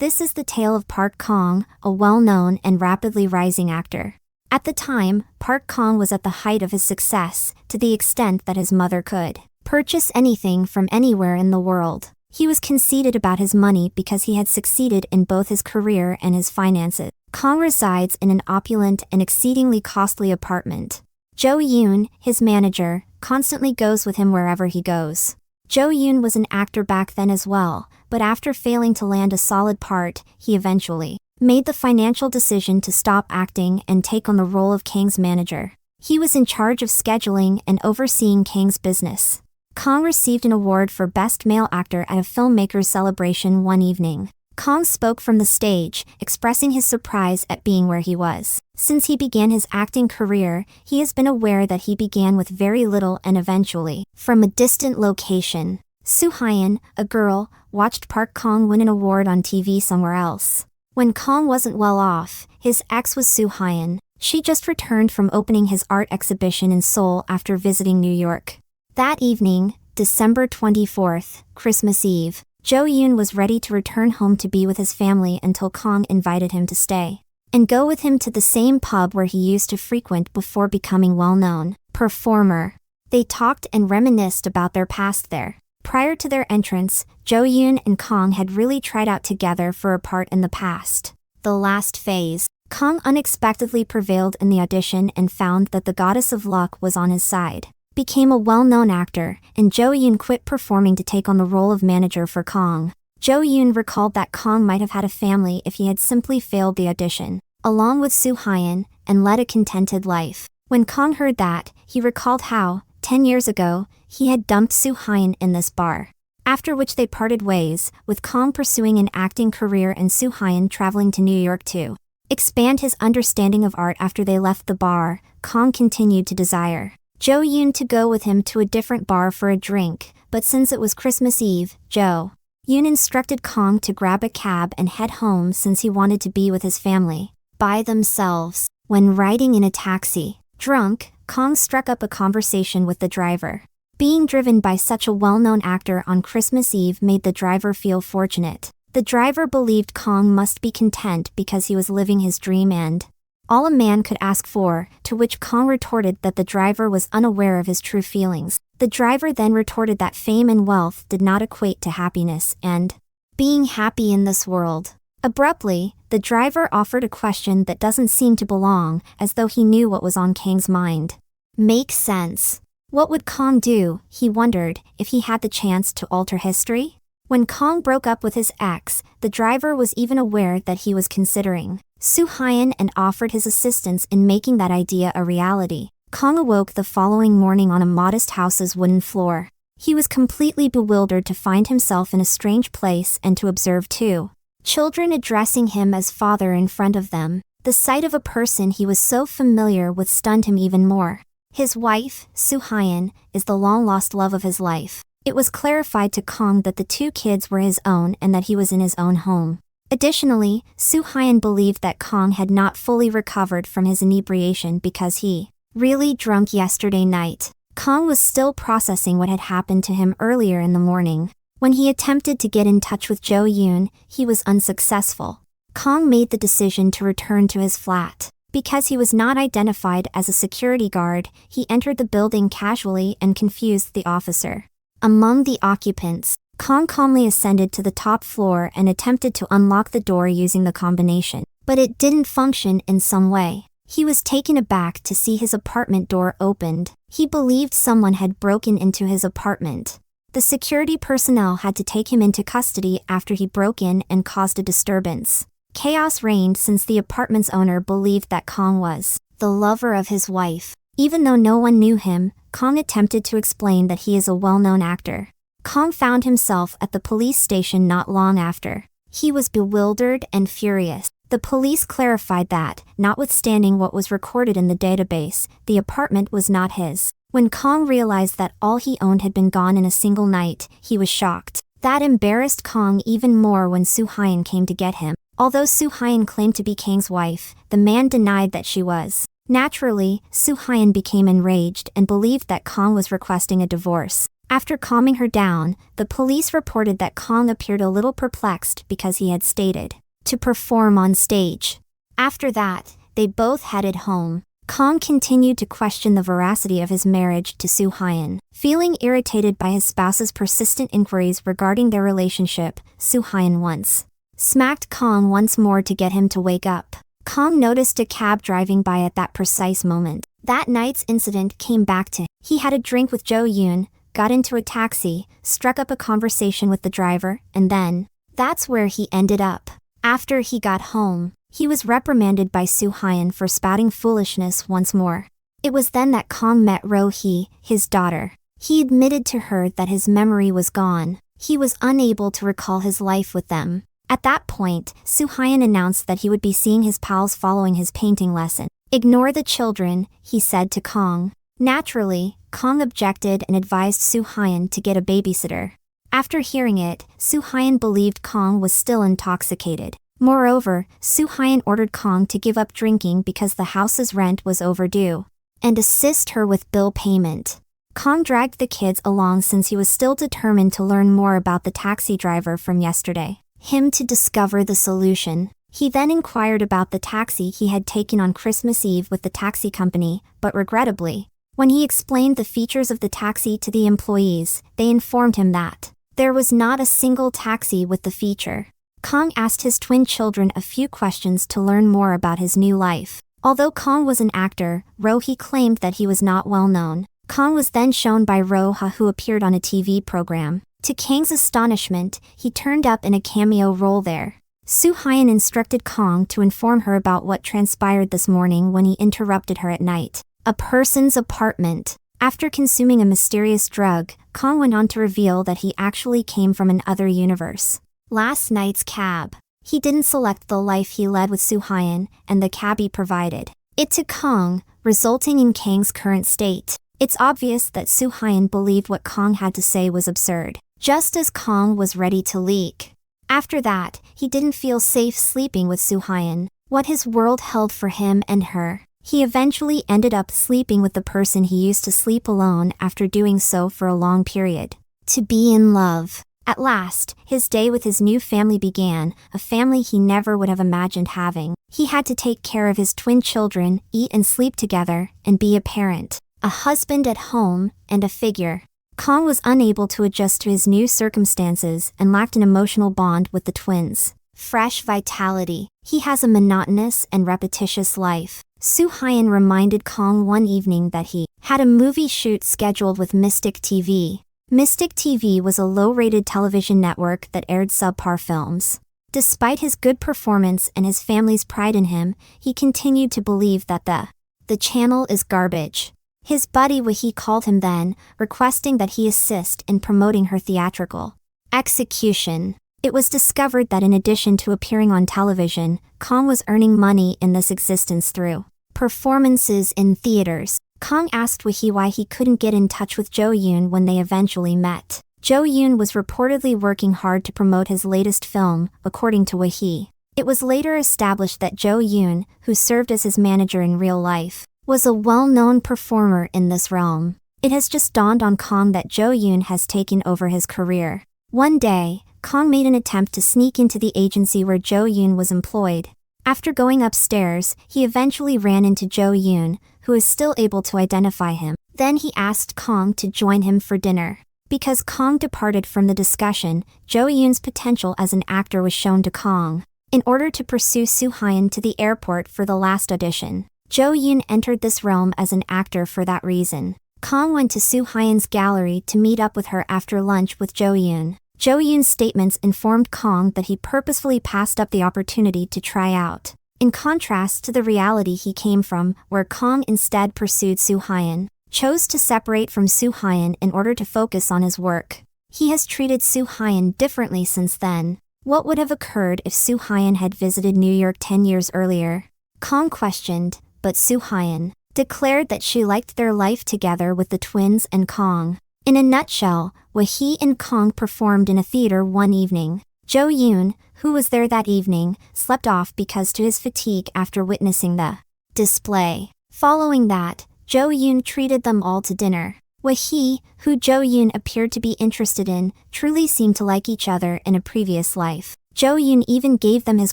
This is the tale of Park Kong, a well-known and rapidly rising actor. At the time, Park Kong was at the height of his success, to the extent that his mother could purchase anything from anywhere in the world. He was conceited about his money because he had succeeded in both his career and his finances. Kong resides in an opulent and exceedingly costly apartment. Jo Yoon, his manager, constantly goes with him wherever he goes. Jo Yoon was an actor back then as well, but after failing to land a solid part, he eventually made the financial decision to stop acting and take on the role of Kang's manager. He was in charge of scheduling and overseeing Kang's business. Kong received an award for Best Male Actor at a filmmaker's celebration one evening. Kong spoke from the stage, expressing his surprise at being where he was. Since he began his acting career, he has been aware that he began with very little and eventually, from a distant location. Soo Hyun, a girl, watched Park Kong win an award on TV somewhere else. When Kong wasn't well off, his ex was Soo Hyun. She just returned from opening his art exhibition in Seoul after visiting New York. That evening, December 24th, Christmas Eve, Jo Yoon was ready to return home to be with his family until Kong invited him to stay and go with him to the same pub where he used to frequent before becoming well-known performer. They talked and reminisced about their past there. Prior to their entrance, Jo Yoon and Kong had really tried out together for a part in the past. The last phase, Kong unexpectedly prevailed in the audition and found that the goddess of luck was on his side. Became a well-known actor, and Jo Yoon quit performing to take on the role of manager for Kong. Jo Yoon recalled that Kong might have had a family if he had simply failed the audition, along with Soo Hyun, and led a contented life. When Kong heard that, he recalled how, 10 years ago, he had dumped Soo Hyun in this bar. After which they parted ways, with Kong pursuing an acting career and Soo Hyun traveling to New York to expand his understanding of art. After they left the bar, Kong continued to desire Jo Yoon to go with him to a different bar for a drink, but since it was Christmas Eve, Jo Yoon instructed Kong to grab a cab and head home since he wanted to be with his family by themselves. When riding in a taxi, drunk, Kong struck up a conversation with the driver. Being driven by such a well-known actor on Christmas Eve made the driver feel fortunate. The driver believed Kong must be content because he was living his dream and all a man could ask for, to which Kong retorted that the driver was unaware of his true feelings. The driver then retorted that fame and wealth did not equate to happiness and being happy in this world. Abruptly, the driver offered a question that doesn't seem to belong, as though he knew what was on Kang's mind. Makes sense. What would Kong do, he wondered, if he had the chance to alter history? When Kong broke up with his ex, the driver was even aware that he was considering Soo Hyun and offered his assistance in making that idea a reality. Kong awoke the following morning on a modest house's wooden floor. He was completely bewildered to find himself in a strange place and to observe two children addressing him as father in front of them. The sight of a person he was so familiar with stunned him even more. His wife, Soo Hyun, is the long-lost love of his life. It was clarified to Kong that the two kids were his own and that he was in his own home. Additionally, Soo Hyun believed that Kong had not fully recovered from his inebriation because he really drunk yesterday night. Kong was still processing what had happened to him earlier in the morning. When he attempted to get in touch with Jo Yoon, he was unsuccessful. Kong made the decision to return to his flat. Because he was not identified as a security guard, he entered the building casually and confused the officer. Among the occupants, Kong calmly ascended to the top floor and attempted to unlock the door using the combination, but it didn't function in some way. He was taken aback to see his apartment door opened. He believed someone had broken into his apartment. The security personnel had to take him into custody after he broke in and caused a disturbance. Chaos reigned since the apartment's owner believed that Kong was the lover of his wife. Even though no one knew him, Kong attempted to explain that he is a well-known actor. Kong found himself at the police station not long after. He was bewildered and furious. The police clarified that, notwithstanding what was recorded in the database, the apartment was not his. When Kong realized that all he owned had been gone in a single night, he was shocked. That embarrassed Kong even more when Soo Hyun came to get him. Although Soo Hyun claimed to be Kang's wife, the man denied that she was. Naturally, Soo Hyun became enraged and believed that Kong was requesting a divorce. After calming her down, the police reported that Kong appeared a little perplexed because he had stated to perform on stage. After that, they both headed home. Kong continued to question the veracity of his marriage to Soo Hyun. Feeling irritated by his spouse's persistent inquiries regarding their relationship, Soo Hyun once smacked Kong once more to get him to wake up. Kong noticed a cab driving by at that precise moment. That night's incident came back to him. He had a drink with Jo Yoon, got into a taxi, struck up a conversation with the driver, and then that's where he ended up. After he got home, he was reprimanded by Soo Hyun for spouting foolishness once more. It was then that Kong met Ro-hee, his daughter. He admitted to her that his memory was gone. He was unable to recall his life with them. At that point, Soo Hyun announced that he would be seeing his pals following his painting lesson. "Ignore the children," he said to Kong. Naturally, Kong objected and advised Soo Hyun to get a babysitter. After hearing it, Soo Hyun believed Kong was still intoxicated. Moreover, Soo Hyun ordered Kong to give up drinking because the house's rent was overdue, and assist her with bill payment. Kong dragged the kids along since he was still determined to learn more about the taxi driver from yesterday. Him to discover the solution. He then inquired about the taxi he had taken on Christmas Eve with the taxi company, but regrettably, when he explained the features of the taxi to the employees, they informed him that there was not a single taxi with the feature. Kong asked his twin children a few questions to learn more about his new life. Although Kong was an actor, Ro-hee claimed that he was not well known. Kong was then shown by Ro-ha, who appeared on a TV program. To Kang's astonishment, he turned up in a cameo role there. Soo Hyun instructed Kong to inform her about what transpired this morning when he interrupted her at night. A person's apartment. After consuming a mysterious drug, Kong went on to reveal that he actually came from another universe. Last night's cab. He didn't select the life he led with Soo Hyun, and the cabbie provided it to Kong, resulting in Kang's current state. It's obvious that Soo Hyun believed what Kong had to say was absurd, just as Kong was ready to leak. After that, he didn't feel safe sleeping with Soo Hyun, what his world held for him and her. He eventually ended up sleeping with the person he used to sleep alone after doing so for a long period. To be in love. At last, his day with his new family began, a family he never would have imagined having. He had to take care of his twin children, eat and sleep together, and be a parent, a husband at home, and a figure. Kong was unable to adjust to his new circumstances and lacked an emotional bond with the twins. Fresh vitality. He has a monotonous and repetitious life. Soo Hyun reminded Kong one evening that he had a movie shoot scheduled with Mystic TV. Mystic TV was a low-rated television network that aired subpar films. Despite his good performance and his family's pride in him, he continued to believe that the channel is garbage. His buddy Wahee called him then, requesting that he assist in promoting her theatrical execution. It was discovered that in addition to appearing on television, Kong was earning money in this existence through performances in theaters. Kong asked Wahee why he couldn't get in touch with Jo Yoon when they eventually met. Jo Yoon was reportedly working hard to promote his latest film, according to Wahee. It was later established that Jo Yoon, who served as his manager in real life, was a well-known performer in this realm. It has just dawned on Kong that Jo Yoon has taken over his career. One day, Kong made an attempt to sneak into the agency where Jo Yoon was employed. After going upstairs, he eventually ran into Jo Yoon, who is still able to identify him. Then he asked Kong to join him for dinner. Because Kong departed from the discussion, Jo Yoon's potential as an actor was shown to Kong. In order to pursue Soo Hyun to the airport for the last audition, Jo Yoon entered this realm as an actor for that reason. Kong went to Soo Hyun's gallery to meet up with her after lunch with Jo Yoon. Jo Yoon's statements informed Kong that he purposefully passed up the opportunity to try out. In contrast to the reality he came from, where Kong instead pursued Soo Hyun, chose to separate from Soo Hyun in order to focus on his work. He has treated Soo Hyun differently since then. What would have occurred if Soo Hyun had visited New York 10 years earlier? Kong questioned, but Soo Hyun declared that she liked their life together with the twins and Kong. In a nutshell, Wahee and Kong performed in a theater one evening. Jo Yoon, who was there that evening, slept off because to his fatigue after witnessing the display. Following that, Jo Yoon treated them all to dinner. What he, who Jo Yoon appeared to be interested in, truly seemed to like each other in a previous life. Jo Yoon even gave them his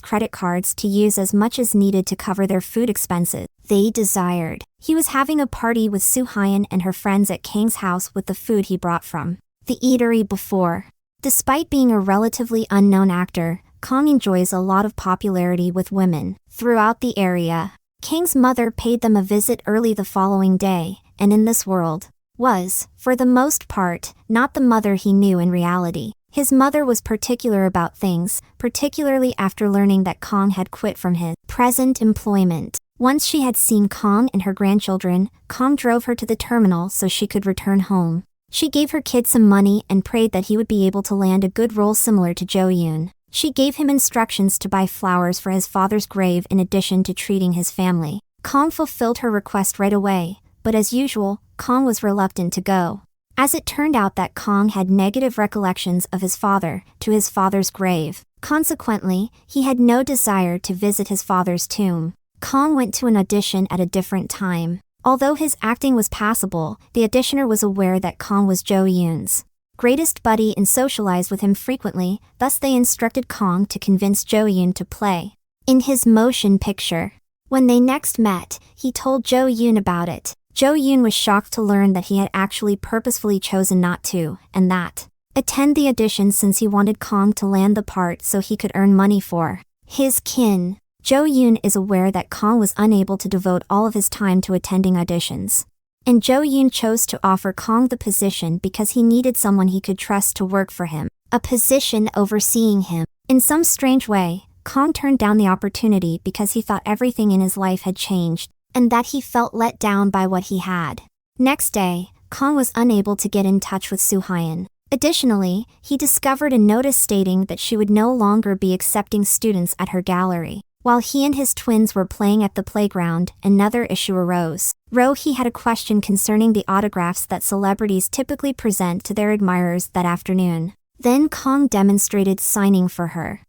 credit cards to use as much as needed to cover their food expenses. They desired. He was having a party with Soo Hyun and her friends at Kang's house with the food he brought from the eatery before. Despite being a relatively unknown actor, Kang enjoys a lot of popularity with women throughout the area. Kang's mother paid them a visit early the following day, and in this world, was, for the most part, not the mother he knew in reality. His mother was particular about things, particularly after learning that Kang had quit from his present employment. Once she had seen Kang and her grandchildren, Kang drove her to the terminal so she could return home. She gave her kid some money and prayed that he would be able to land a good role similar to Jo Yoon. She gave him instructions to buy flowers for his father's grave in addition to treating his family. Kang fulfilled her request right away, but as usual, Kang was reluctant to go. As it turned out that Kang had negative recollections of his father to his father's grave. Consequently, he had no desire to visit his father's tomb. Kang went to an audition at a different time. Although his acting was passable, the auditioner was aware that Kang was Jo Yoon's greatest buddy and socialized with him frequently, thus they instructed Kang to convince Jo Yoon to play in his motion picture. When they next met, he told Jo Yoon about it. Jo Yoon was shocked to learn that he had actually purposefully chosen not to, and that, attend the audition since he wanted Kang to land the part so he could earn money for his kin. Jo Yoon is aware that Kang was unable to devote all of his time to attending auditions. And Jo Yoon chose to offer Kang the position because he needed someone he could trust to work for him, a position overseeing him. In some strange way, Kang turned down the opportunity because he thought everything in his life had changed, and that he felt let down by what he had. Next day, Kang was unable to get in touch with Soo Hyun. Additionally, he discovered a notice stating that she would no longer be accepting students at her gallery. While he and his twins were playing at the playground, another issue arose. He had a question concerning the autographs that celebrities typically present to their admirers that afternoon. Then Kang demonstrated signing for her.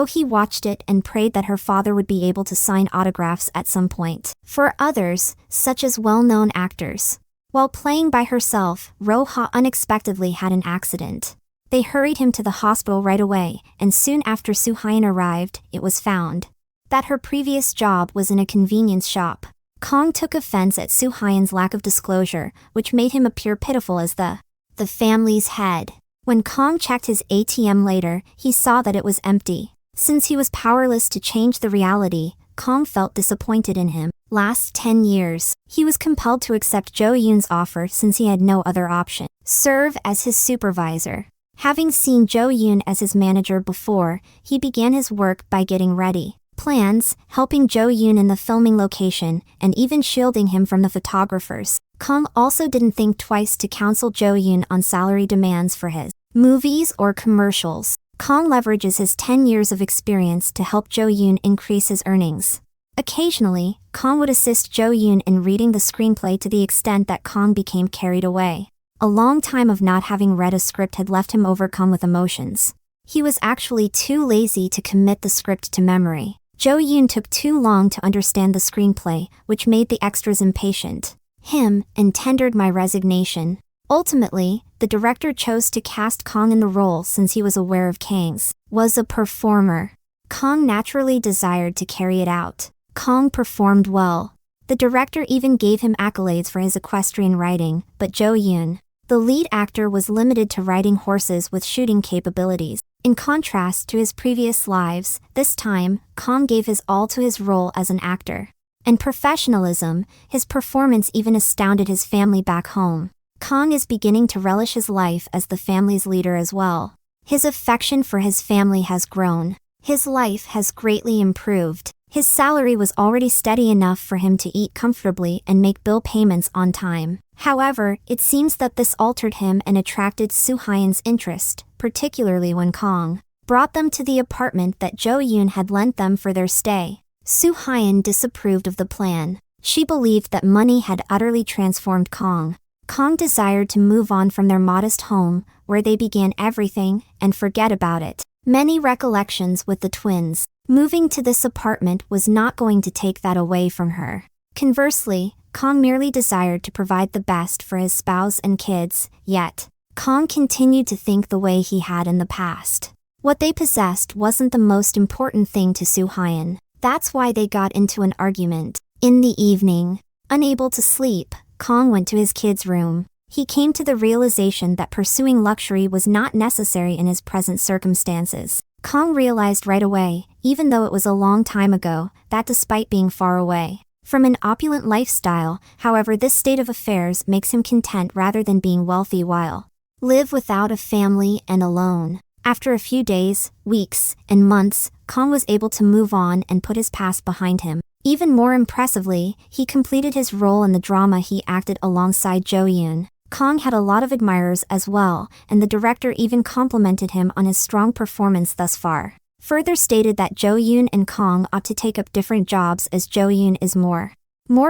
He watched it and prayed that her father would be able to sign autographs at some point. For others, such as well-known actors. While playing by herself, Roha unexpectedly had an accident. They hurried him to the hospital right away, and soon after Soo Hyun arrived, it was found that her previous job was in a convenience shop. Kang took offense at Soo Hyun's lack of disclosure, which made him appear pitiful as the family's head. When Kang checked his ATM later, he saw that it was empty. Since he was powerless to change the reality, Kang felt disappointed in him. Last 10 years, he was compelled to accept Jo Yoon's offer since he had no other option. Serve as his supervisor. Having seen Jo Yoon as his manager before, he began his work by getting ready plans, helping Jo Yoon in the filming location, and even shielding him from the photographers. Kang also didn't think twice to counsel Jo Yoon on salary demands for his movies or commercials. Kang leverages his 10 years of experience to help Jo Yoon increase his earnings. Occasionally, Kang would assist Jo Yoon in reading the screenplay to the extent that Kang became carried away. A long time of not having read a script had left him overcome with emotions. He was actually too lazy to commit the script to memory. Jo Yoon took too long to understand the screenplay, which made the extras impatient. And tendered my resignation. Ultimately, the director chose to cast Kang in the role since he was aware of Kang's was a performer. Kang naturally desired to carry it out. Kang performed well. The director even gave him accolades for his equestrian riding, but Jo Yoon, the lead actor, was limited to riding horses with shooting capabilities. In contrast to his previous lives, this time, Kang gave his all to his role as an actor. And professionalism, his performance even astounded his family back home. Kang is beginning to relish his life as the family's leader as well. His affection for his family has grown. His life has greatly improved. His salary was already steady enough for him to eat comfortably and make bill payments on time. However, it seems that this altered him and attracted Soo Hyun's interest, particularly when Kang brought them to the apartment that Jo Yoon had lent them for their stay. Soo Hyun disapproved of the plan. She believed that money had utterly transformed Kang. Kang desired to move on from their modest home, where they began everything, and forget about it. Many recollections with the twins. Moving to this apartment was not going to take that away from her. Conversely, Kong merely desired to provide the best for his spouse and kids, yet Kong continued to think the way he had in the past. What they possessed wasn't the most important thing to Soo-hyun. That's why they got into an argument. In the evening, unable to sleep, Kong went to his kid's room. He came to the realization that pursuing luxury was not necessary in his present circumstances. Kong realized right away, even though it was a long time ago, that despite being far away from an opulent lifestyle, however, this state of affairs makes him content rather than being wealthy while live without a family and alone. After a few days, weeks, and months, Kong was able to move on and put his past behind him. Even more impressively, he completed his role in the drama he acted alongside Jo-yoon. Kong had a lot of admirers as well, and the director even complimented him on his strong performance thus far. Further stated that Jo-yoon and Kong ought to take up different jobs as Jo-yoon is more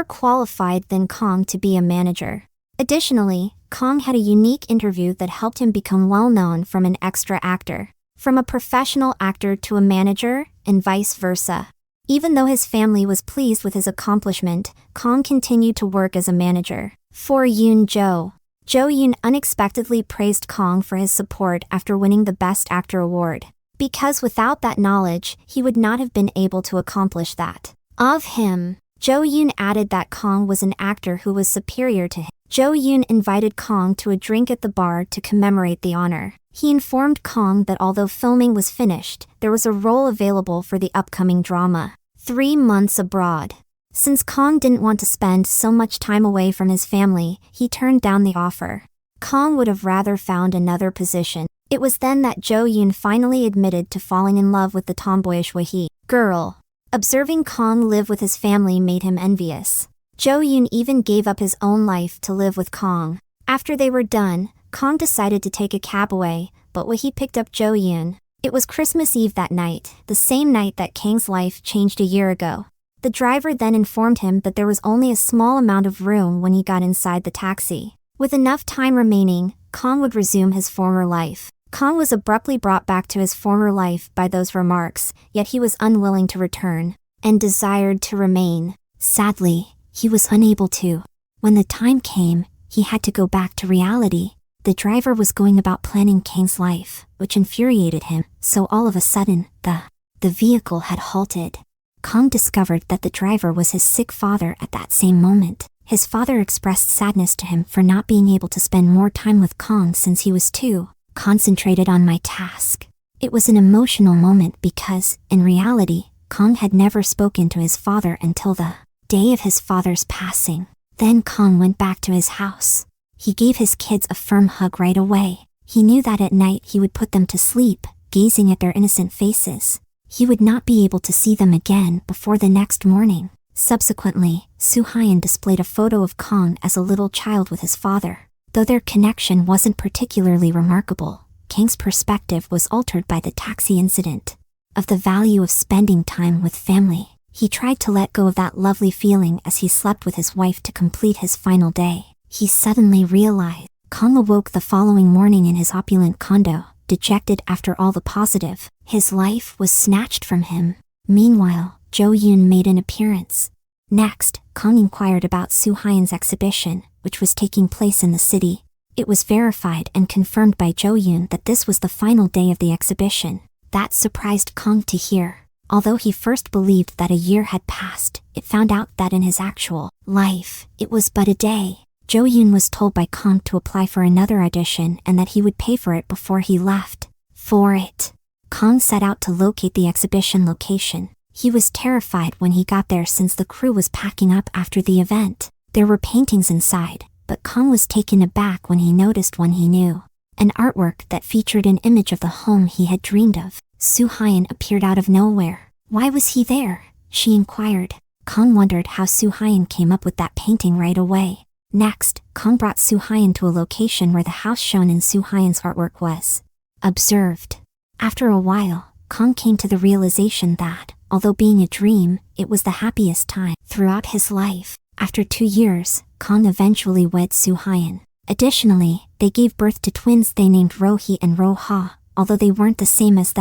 qualified than Kong to be a manager. Additionally, Kong had a unique interview that helped him become well known from an extra actor, from a professional actor to a manager, and vice versa. Even though his family was pleased with his accomplishment, Kong continued to work as a manager. For Jo-yoon unexpectedly praised Kong for his support after winning the Best Actor award, because without that knowledge, he would not have been able to accomplish that. Of him, Jo-yoon added that Kong was an actor who was superior to him. Jo-yoon invited Kong to a drink at the bar to commemorate the honor. He informed Kong that although filming was finished, there was a role available for the upcoming drama, 3 Months Abroad. Since Kong didn't want to spend so much time away from his family, he turned down the offer. Kong would have rather found another position. It was then that Jo-yoon finally admitted to falling in love with the tomboyish Wahee girl. Observing Kong live with his family made him envious. Jo-yoon even gave up his own life to live with Kong. After they were done, Kong decided to take a cab away, but Wahee picked up Jo-yoon. It was Christmas Eve that night, the same night that Kang's life changed a year ago. The driver then informed him that there was only a small amount of room when he got inside the taxi. With enough time remaining, Kong would resume his former life. Kong was abruptly brought back to his former life by those remarks, yet he was unwilling to return, and desired to remain. Sadly, he was unable to. When the time came, he had to go back to reality. The driver was going about planning Kang's life, which infuriated him, so all of a sudden, the vehicle had halted. Kong discovered that the driver was his sick father at that same moment. His father expressed sadness to him for not being able to spend more time with Kong since he was too concentrated on my task. It was an emotional moment because, in reality, Kong had never spoken to his father until the day of his father's passing. Then Kong went back to his house. He gave his kids a firm hug right away. He knew that at night he would put them to sleep, gazing at their innocent faces. He would not be able to see them again before the next morning. Subsequently, Soo-hyun displayed a photo of Kong as a little child with his father. Though their connection wasn't particularly remarkable, Kang's perspective was altered by the taxi incident. Of the value of spending time with family, he tried to let go of that lovely feeling as he slept with his wife to complete his final day. He suddenly realized. Kong awoke the following morning in his opulent condo, dejected after all the positive. His life was snatched from him. Meanwhile, Jo-yoon made an appearance. Next, Kong inquired about Soo-hyun's exhibition, which was taking place in the city. It was verified and confirmed by Jo-yoon that this was the final day of the exhibition. That surprised Kong to hear. Although he first believed that a year had passed, it found out that in his actual life, it was but a day. Jo-yoon was told by Kong to apply for another audition and that he would pay for it before he left. For it, Kong set out to locate the exhibition location. He was terrified when he got there since the crew was packing up after the event. There were paintings inside, but Kong was taken aback when he noticed one he knew. An artwork that featured an image of the home he had dreamed of. Soo-hyun appeared out of nowhere. Why was he there? She inquired. Kong wondered how Soo-hyun came up with that painting right away. Next, Kong brought Soo-hyun to a location where the house shown in Soo-hyun's artwork was observed. After a while, Kong came to the realization that, although being a dream, it was the happiest time throughout his life. After 2 years, Kong eventually wed Soo-hyun. Additionally, they gave birth to twins they named Rohee and Roha, although they weren't the same as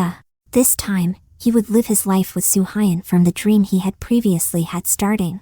this time, he would live his life with Soo-hyun from the dream he had previously had starting.